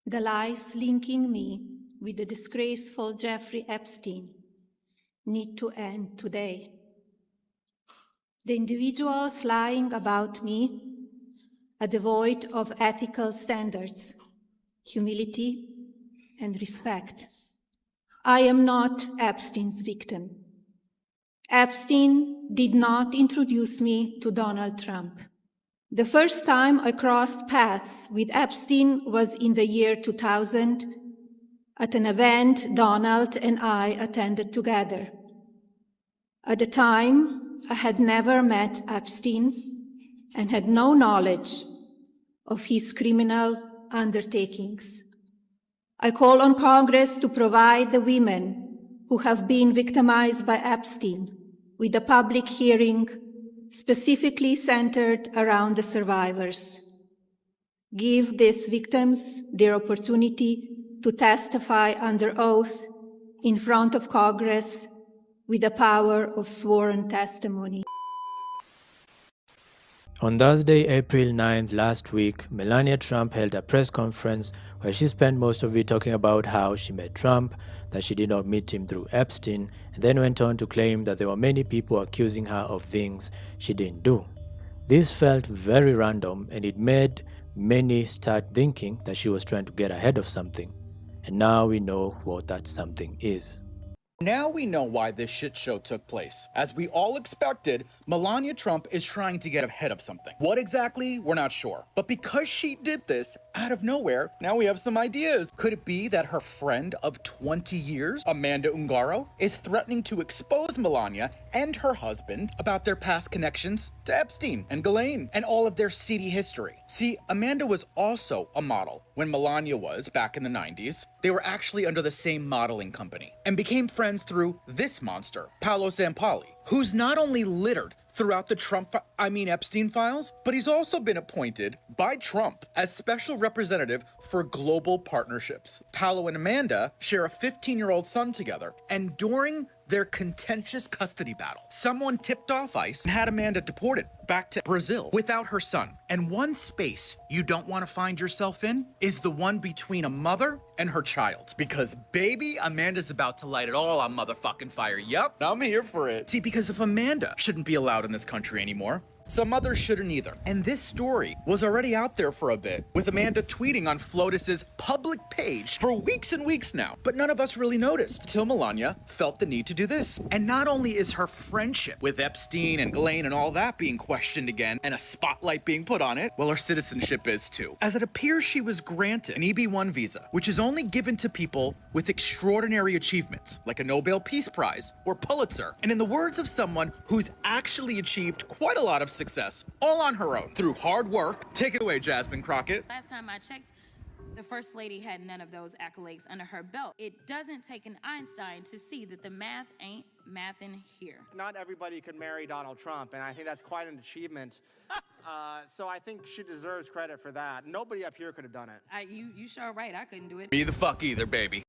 The lies linking me with the disgraceful Jeffrey Epstein need to end today. The individuals lying about me are devoid of ethical standards, humility, and respect. I am not Epstein's victim. Epstein did not introduce me to Donald Trump. The first time I crossed paths with Epstein was in the year 2000 at an event Donald and I attended together. At the time, I had never met Epstein and had no knowledge of his criminal undertakings. I call on Congress to provide the women who have been victimized by Epstein with a public hearing specifically centered around the survivors. Give these victims their opportunity to testify under oath in front of Congress with the power of sworn testimony. On Thursday, April 9th last week, Melania Trump held a press conference where she spent most of it talking about how she met Trump, that she did not meet him through Epstein, and then went on to claim that there were many people accusing her of things she didn't do. This felt very random, and it made many start thinking that she was trying to get ahead of something. And now we know what that something is. Now we know why this shit show took place. As we all expected, Melania Trump is trying to get ahead of something. What exactly, we're not sure. But because she did this out of nowhere, now we have some ideas. Could it be that her friend of 20 years, Amanda Ungaro, is threatening to expose Melania and her husband about their past connections to Epstein and Ghislaine and all of their seedy history? See, Amanda was also a model when Melania was back in the 90s. They were actually under the same modeling company and became friends through this monster, Paolo Zampalli, who's not only littered throughout the Epstein files, but he's also been appointed by Trump as special representative for global partnerships. Paolo and Amanda share a 15-year-old son together, and during their contentious custody battle, someone tipped off ICE and had Amanda deported back to Brazil without her son. And one space you don't want to find yourself in is the one between a mother and her child. Because baby, Amanda's about to light it all on motherfucking fire. Yup, I'm here for it. See, because if Amanda shouldn't be allowed in this country anymore, some others shouldn't either. And this story was already out there for a bit, with Amanda tweeting on Flotus's public page for weeks and weeks now. But none of us really noticed till Melania felt the need to do this. And not only is her friendship with Epstein and Ghislaine and all that being questioned again and a spotlight being put on it, well, her citizenship is too. As it appears she was granted an EB-1 visa, which is only given to people with extraordinary achievements, like a Nobel Peace Prize or Pulitzer. And in the words of someone who's actually achieved quite a lot of success, all on her own, through hard work. Take it away, Jasmine Crockett. Last time I checked, the First Lady had none of those accolades under her belt. It doesn't take an Einstein to see that the math ain't mathin' here. Not everybody could marry Donald Trump, and I think that's quite an achievement. So I think she deserves credit for that. Nobody up here could have done it. You sure right, I couldn't do it. Me the fuck either, baby.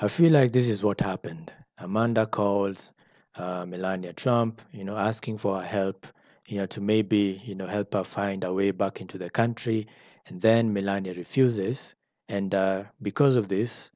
I feel like this is what happened. Amanda calls Melania Trump, asking for her help, to maybe, help her find a way back into the country. And then Melania refuses. And because of this,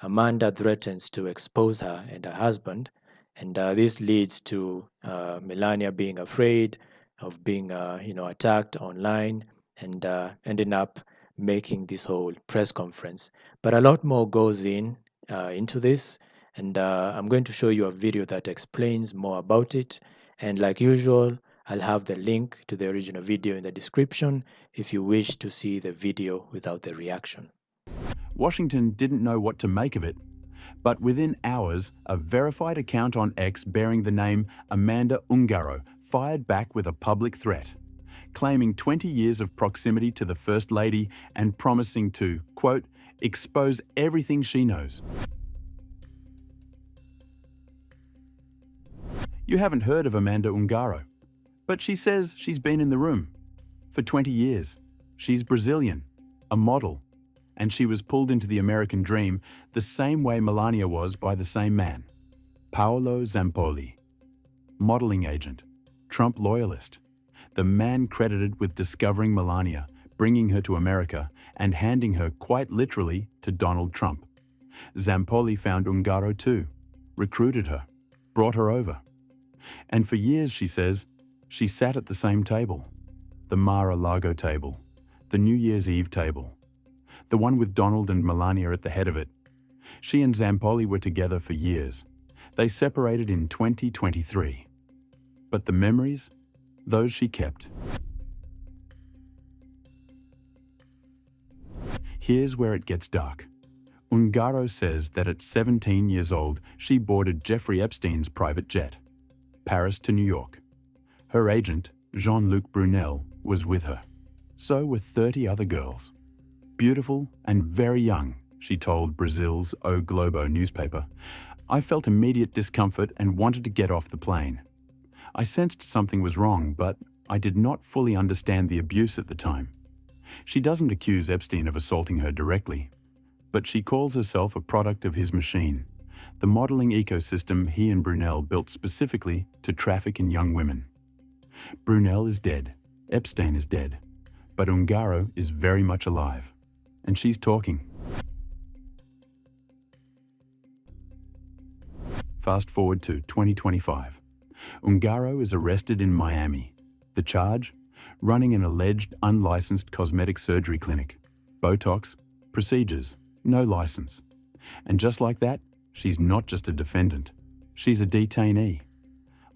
Amanda threatens to expose her and her husband. And this leads to Melania being afraid of being, attacked online and ending up making this whole press conference. But a lot more goes into this. And I'm going to show you a video that explains more about it. And like usual, I'll have the link to the original video in the description if you wish to see the video without the reaction. Washington didn't know what to make of it. But within hours, a verified account on X bearing the name Amanda Ungaro fired back with a public threat, claiming 20 years of proximity to the First Lady and promising to, quote, expose everything she knows. You haven't heard of Amanda Ungaro, but she says she's been in the room for 20 years. She's Brazilian, a model, and she was pulled into the American dream the same way Melania was by the same man, Paolo Zampalli, modeling agent, Trump loyalist, the man credited with discovering Melania, bringing her to America and handing her quite literally to Donald Trump. Zampoli found Ungaro too, recruited her, brought her over. And for years, she says, she sat at the same table, the Mar-a-Lago table, the New Year's Eve table, the one with Donald and Melania at the head of it. She and Zampoli were together for years. They separated in 2023. But the memories, those she kept. Here's where it gets dark. Ungaro says that at 17 years old, she boarded Jeffrey Epstein's private jet, Paris to New York. Her agent, Jean-Luc Brunel, was with her. So were 30 other girls. Beautiful and very young, she told Brazil's O Globo newspaper. I felt immediate discomfort and wanted to get off the plane. I sensed something was wrong, but I did not fully understand the abuse at the time. She doesn't accuse Epstein of assaulting her directly, but she calls herself a product of his machine, the modeling ecosystem he and Brunel built specifically to traffic in young women. Brunel is dead, Epstein is dead, but Ungaro is very much alive, and she's talking. Fast forward to 2025. Ungaro is arrested in Miami. The charge? Running an alleged unlicensed cosmetic surgery clinic. Botox, procedures, no license. And just like that, she's not just a defendant. She's a detainee.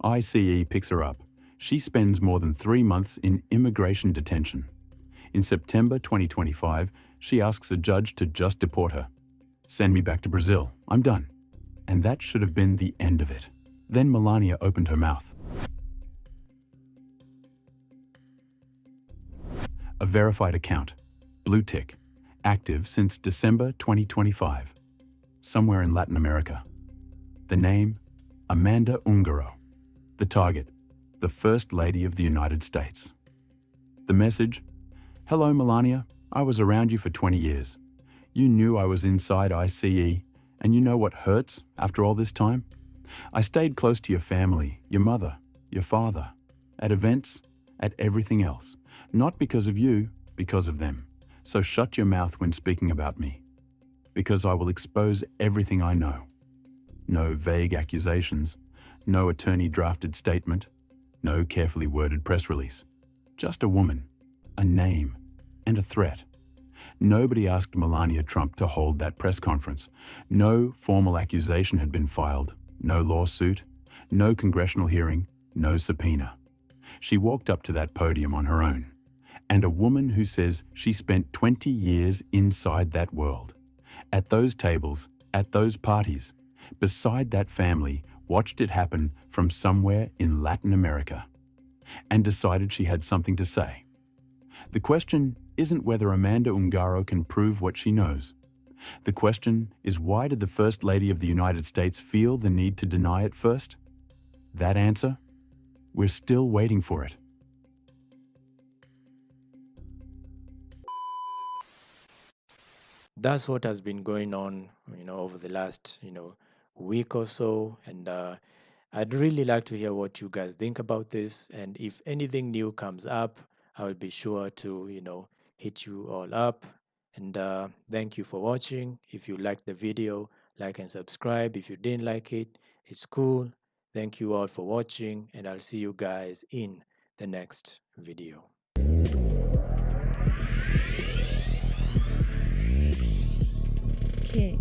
ICE picks her up. She spends more than 3 months in immigration detention. In September 2025, she asks a judge to just deport her. Send me back to Brazil. I'm done. And that should have been the end of it. Then Melania opened her mouth. A verified account, blue tick, active since December 2025, somewhere in Latin America. The name, Amanda Ungaro. The target, the First Lady of the United States. The message, hello Melania, I was around you for 20 years. You knew I was inside ICE, and you know what hurts after all this time? I stayed close to your family, your mother, your father, at events, at everything else. Not because of you, because of them. So shut your mouth when speaking about me, because I will expose everything I know. No vague accusations, no attorney-drafted statement, no carefully worded press release. Just a woman, a name, and a threat. Nobody asked Melania Trump to hold that press conference. No formal accusation had been filed, no lawsuit, no congressional hearing, no subpoena. She walked up to that podium on her own. And a woman who says she spent 20 years inside that world, at those tables, at those parties, beside that family, watched it happen from somewhere in Latin America, and decided she had something to say. The question isn't whether Amanda Ungaro can prove what she knows. The question is, why did the First Lady of the United States feel the need to deny it first? That answer? We're still waiting for it. That's what has been going on, over the last, week or so. And I'd really like to hear what you guys think about this. And if anything new comes up, I will be sure to, hit you all up. And thank you for watching. If you liked the video, like and subscribe. If you didn't like it, it's cool. Thank you all for watching, and I'll see you guys in the next video. Kick.